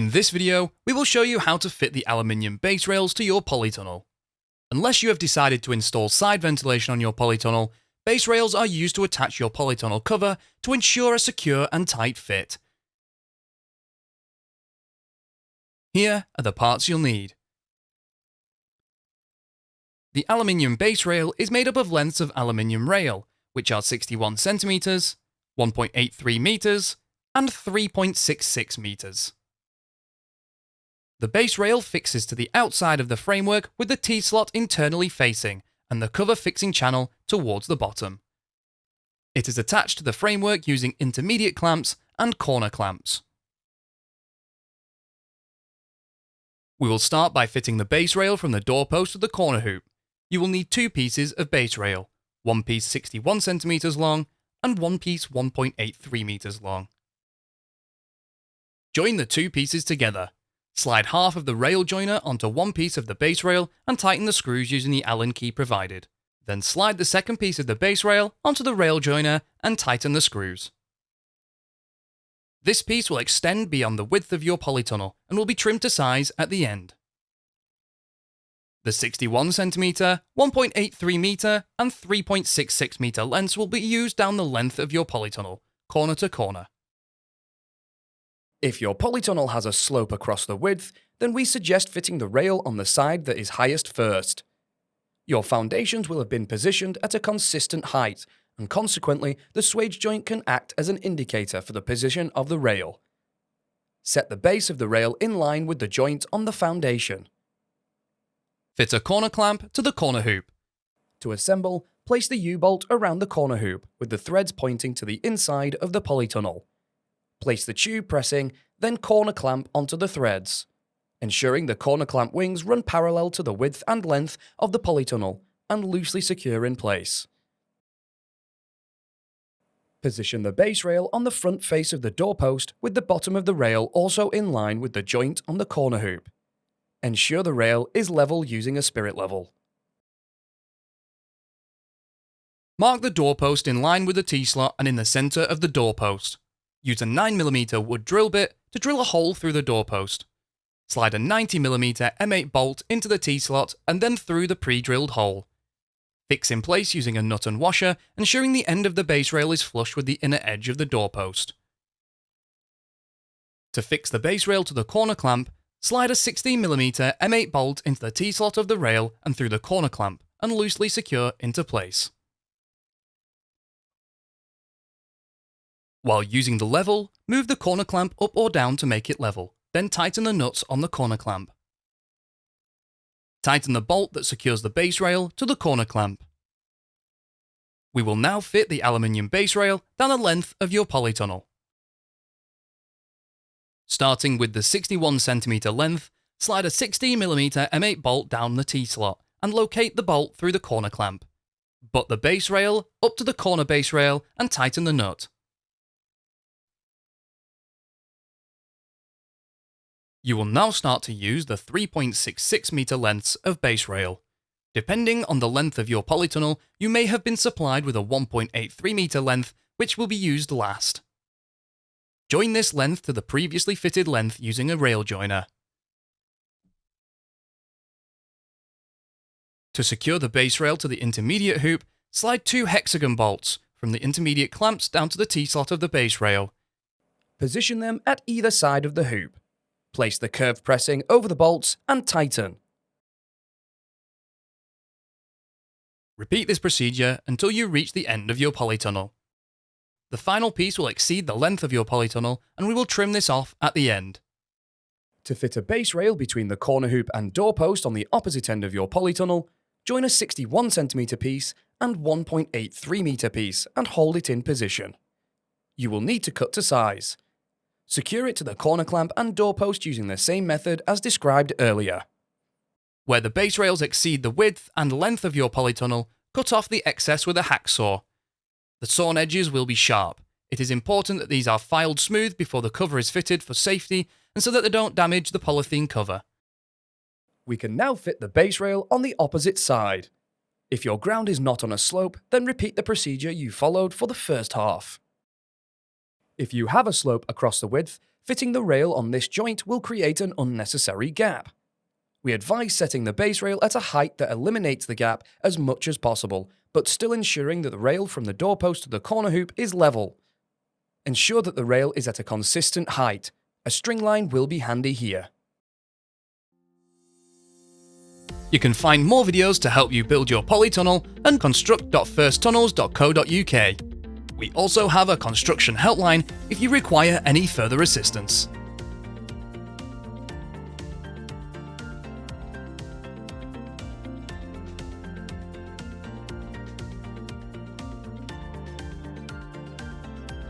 In this video, we will show you how to fit the aluminium base rails to your polytunnel. Unless you have decided to install side ventilation on your polytunnel, base rails are used to attach your polytunnel cover to ensure a secure and tight fit. Here are the parts you'll need. The aluminium base rail is made up of lengths of aluminium rail, which are 61 cm, 1.83 meters, and 3.66 meters. The base rail fixes to the outside of the framework with the T-slot internally facing and the cover fixing channel towards the bottom. It is attached to the framework using intermediate clamps and corner clamps. We will start by fitting the base rail from the doorpost to the corner hoop. You will need two pieces of base rail, one piece 61 cm long and one piece 1.83 meters long. Join the two pieces together. Slide half of the rail joiner onto one piece of the base rail and tighten the screws using the Allen key provided. Then slide the second piece of the base rail onto the rail joiner and tighten the screws. This piece will extend beyond the width of your polytunnel and will be trimmed to size at the end. The 61 cm, 1.83 meter and 3.66 meter lengths will be used down the length of your polytunnel, corner to corner. If your polytunnel has a slope across the width, then we suggest fitting the rail on the side that is highest first. Your foundations will have been positioned at a consistent height, and consequently, the swage joint can act as an indicator for the position of the rail. Set the base of the rail in line with the joint on the foundation. Fit a corner clamp to the corner hoop. To assemble, place the U-bolt around the corner hoop with the threads pointing to the inside of the polytunnel. Place the tube pressing, then corner clamp onto the threads, ensuring the corner clamp wings run parallel to the width and length of the polytunnel and loosely secure in place. Position the base rail on the front face of the doorpost with the bottom of the rail also in line with the joint on the corner hoop. Ensure the rail is level using a spirit level. Mark the doorpost in line with the T-slot and in the center of the doorpost. Use a 9mm wood drill bit to drill a hole through the doorpost. Slide a 90mm M8 bolt into the T-slot and then through the pre-drilled hole. Fix in place using a nut and washer, ensuring the end of the base rail is flush with the inner edge of the doorpost. To fix the base rail to the corner clamp, slide a 16mm M8 bolt into the T-slot of the rail and through the corner clamp and loosely secure into place. While using the level, move the corner clamp up or down to make it level, then tighten the nuts on the corner clamp. Tighten the bolt that secures the base rail to the corner clamp. We will now fit the aluminium base rail down the length of your polytunnel. Starting with the 61 cm length, slide a 16mm M8 bolt down the T-slot and locate the bolt through the corner clamp. Butt the base rail up to the corner base rail and tighten the nut. You will now start to use the 3.66 meter lengths of base rail. Depending on the length of your polytunnel, you may have been supplied with a 1.83 meter length, which will be used last. Join this length to the previously fitted length using a rail joiner. To secure the base rail to the intermediate hoop, slide two hexagon bolts from the intermediate clamps down to the T-slot of the base rail. Position them at either side of the hoop. Place the curved pressing over the bolts and tighten. Repeat this procedure until you reach the end of your polytunnel. The final piece will exceed the length of your polytunnel and we will trim this off at the end. To fit a base rail between the corner hoop and doorpost on the opposite end of your polytunnel, join a 61 cm piece and 1.83 meter piece and hold it in position. You will need to cut to size. Secure it to the corner clamp and doorpost using the same method as described earlier. Where the base rails exceed the width and length of your polytunnel, cut off the excess with a hacksaw. The sawn edges will be sharp. It is important that these are filed smooth before the cover is fitted for safety and so that they don't damage the polythene cover. We can now fit the base rail on the opposite side. If your ground is not on a slope, then repeat the procedure you followed for the first half. If you have a slope across the width, fitting the rail on this joint will create an unnecessary gap. We advise setting the base rail at a height that eliminates the gap as much as possible, but still ensuring that the rail from the doorpost to the corner hoop is level. Ensure that the rail is at a consistent height. A string line will be handy here. You can find more videos to help you build your polytunnel and construct.firsttunnels.co.uk. We also have a construction helpline if you require any further assistance.